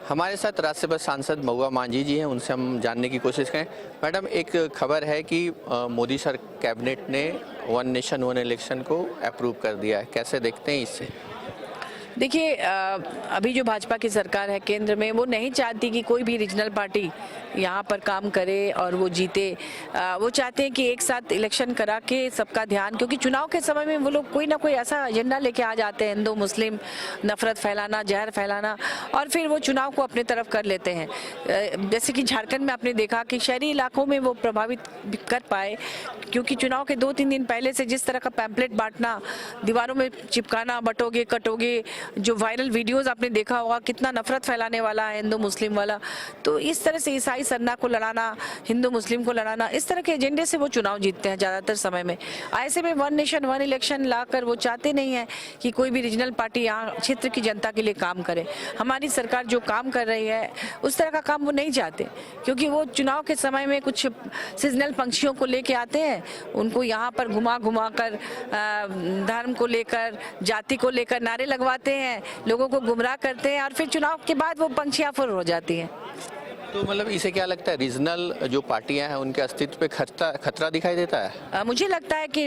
हमारे साथ राज्यसभा सांसद महुआ मांझी जी हैं, उनसे हम जानने की कोशिश करें। मैडम, एक खबर है कि मोदी सर कैबिनेट ने वन नेशन वन इलेक्शन को अप्रूव कर दिया है, कैसे देखते हैं इसे? देखिए, अभी जो भाजपा की सरकार है केंद्र में, वो नहीं चाहती कि कोई भी रीजनल पार्टी यहाँ पर काम करे और वो जीते। वो चाहते हैं कि एक साथ इलेक्शन करा के सबका ध्यान, क्योंकि चुनाव के समय में वो लोग कोई ना कोई ऐसा एजेंडा लेके आ जाते हैं, हिंदू मुस्लिम नफरत फैलाना, जहर फैलाना, और फिर वो चुनाव को अपने तरफ कर लेते हैं। जैसे कि झारखंड में आपने देखा कि शहरी इलाकों में वो प्रभावित कर पाए, क्योंकि चुनाव के 2-3 दिन पहले से जिस तरह का पैम्पलेट बांटना, दीवारों में चिपकाना, बटोगे कटोगे, जो वायरल वीडियोस आपने देखा होगा, कितना नफरत फैलाने वाला है हिंदू मुस्लिम वाला। तो इस तरह से ईसाई सरना को लड़ाना, हिंदू मुस्लिम को लड़ाना, इस तरह के एजेंडे से वो चुनाव जीतते हैं ज़्यादातर समय में। ऐसे में वन नेशन वन इलेक्शन लाकर वो चाहते नहीं है कि कोई भी रीजनल पार्टी यहाँ क्षेत्र की जनता के लिए काम करे। हमारी सरकार जो काम कर रही है उस तरह का काम वो नहीं चाहते, क्योंकि वो चुनाव के समय में कुछ सीजनल पंछियों को लेके आते हैं, उनको यहाँ पर घुमा घुमा कर धर्म को लेकर, जाति को लेकर नारे लगवाते हैं, लोगों को गुमराह करते हैं, और फिर चुनाव के बाद वो पंछियां फुर हो जाती हैं। तो मतलब इसे क्या लगता है, रीजनल जो पार्टियां हैं उनके अस्तित्व पे खतरा दिखाई देता है? मुझे लगता है कि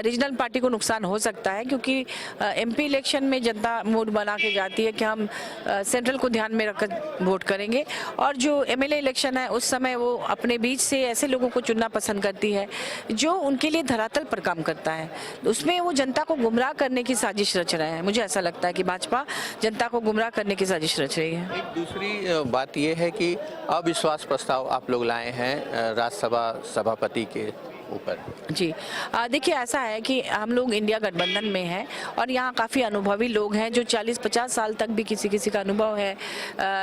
रीजनल पार्टी को नुकसान हो सकता है, क्योंकि एमपी इलेक्शन में जनता मूड बना के जाती है कि हम सेंट्रल को ध्यान में रखकर वोट करेंगे, और जो एमएलए इलेक्शन है उस समय वो अपने बीच से ऐसे लोगों को चुनना पसंद करती है जो उनके लिए धरातल पर काम करता है। उसमें वो जनता को गुमराह करने की साजिश रच रहे हैं। मुझे ऐसा लगता है कि भाजपा जनता को गुमराह करने की साजिश रच रही है। एक दूसरी बात यह है कि अविश्वास प्रस्ताव आप लोग लाए हैं राज्यसभा सभापति के ऊपर। जी, देखिए, ऐसा है कि हम लोग इंडिया गठबंधन में हैं और यहाँ काफ़ी अनुभवी लोग हैं जो 40-50 साल तक भी किसी किसी का अनुभव है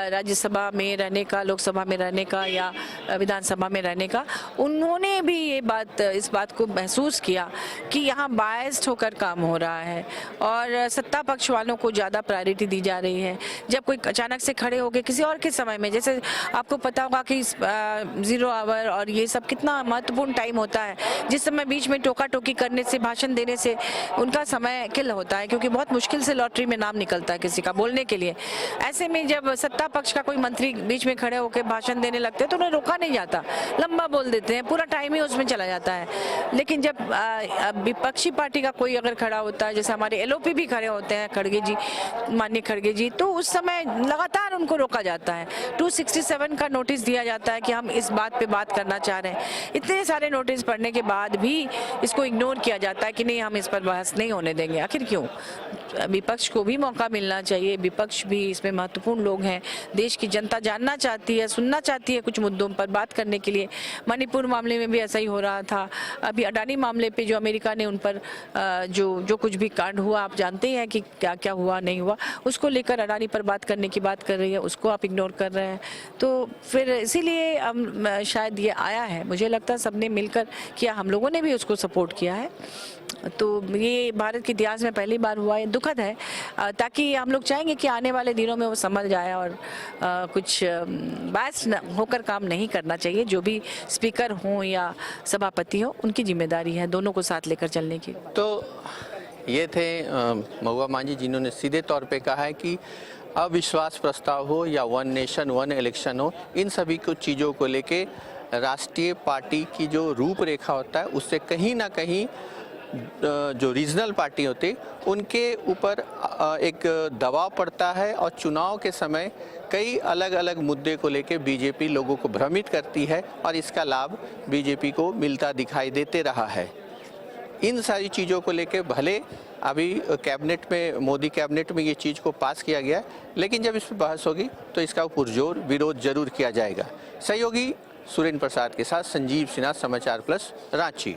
राज्यसभा में रहने का, लोकसभा में रहने का या विधानसभा में रहने का। उन्होंने भी इस बात को महसूस किया कि यहाँ बायस्ड होकर काम हो रहा है और सत्ता पक्ष वालों को ज़्यादा प्रायोरिटी दी जा रही है। जब कोई अचानक से खड़े हो गए किसी और के समय में, जैसे आपको पता होगा कि 0 आवर और ये सब कितना महत्वपूर्ण टाइम होता है, जिस समय बीच में टोका टोकी करने से, भाषण देने से उनका समय किल होता है, क्योंकि बहुत मुश्किल से लॉटरी में नाम निकलता है किसी का बोलने के लिए। ऐसे में जब सत्ता पक्ष का कोई मंत्री बीच में खड़े होकर भाषण देने लगते हैं तो उन्हें रोका नहीं जाता, लंबा बोल देते हैं, पूरा टाइम ही उसमें चला जाता है। लेकिन जब विपक्षी पार्टी का कोई अगर खड़ा होता है, जैसे हमारे एलओपी भी खड़े होते हैं, खड़गे जी, माननीय खड़गे जी, तो उस समय लगातार उनको रोका जाता है। 267 का नोटिस दिया जाता है कि हम इस बात पे बात करना चाह रहे हैं। इतने सारे नोटिस पढ़ने के बाद भी इसको इग्नोर किया जाता है कि नहीं, हम इस पर बहस नहीं होने देंगे। आखिर क्यों? विपक्ष को भी मौका मिलना चाहिए। विपक्ष भी इसमें महत्वपूर्ण लोग हैं। देश की जनता जानना चाहती है, सुनना चाहती है कुछ मुद्दों पर बात करने के लिए। मणिपुर मामले में भी ऐसा ही हो रहा था। अभी अडानी मामले पे जो अमेरिका ने उन पर जो कुछ भी कांड हुआ, आप जानते हैं कि क्या क्या हुआ नहीं हुआ, उसको लेकर अडानी पर बात करने की बात कर रही है, उसको आप इग्नोर कर रहे हैं। तो फिर इसीलिए शायद ये आया है। मुझे लगता है सबने मिलकर किया, हम लोगों ने भी उसको सपोर्ट किया है। तो ये भारत के इतिहास में पहली बार हुआ है, दुखद है, ताकि हम लोग चाहेंगे कि आने वाले दिनों में वो संभल जाए और कुछ बायस होकर काम नहीं करना चाहिए। जो भी स्पीकर हों या सभापति हो, उनकी जिम्मेदारी है दोनों को साथ लेकर चलने की। तो ये थे महुआ मांझी, जिन्होंने सीधे तौर पे कहा है कि अविश्वास प्रस्ताव हो या वन नेशन वन इलेक्शन हो, इन सभी कुछ चीज़ों को लेके राष्ट्रीय पार्टी की जो रूपरेखा होता है उससे कहीं ना कहीं जो रीजनल पार्टी होती उनके ऊपर एक दबाव पड़ता है, और चुनाव के समय कई अलग अलग मुद्दे को लेके बीजेपी लोगों को भ्रमित करती है और इसका लाभ बीजेपी को मिलता दिखाई देते रहा है। इन सारी चीज़ों को लेके भले अभी कैबिनेट में, मोदी कैबिनेट में ये चीज़ को पास किया गया, लेकिन जब इस पर बहस होगी तो इसका पुरजोर विरोध जरूर किया जाएगा। सहयोगी सुरेंद्र प्रसाद के साथ संजीव सिन्हा, समाचार प्लस, रांची।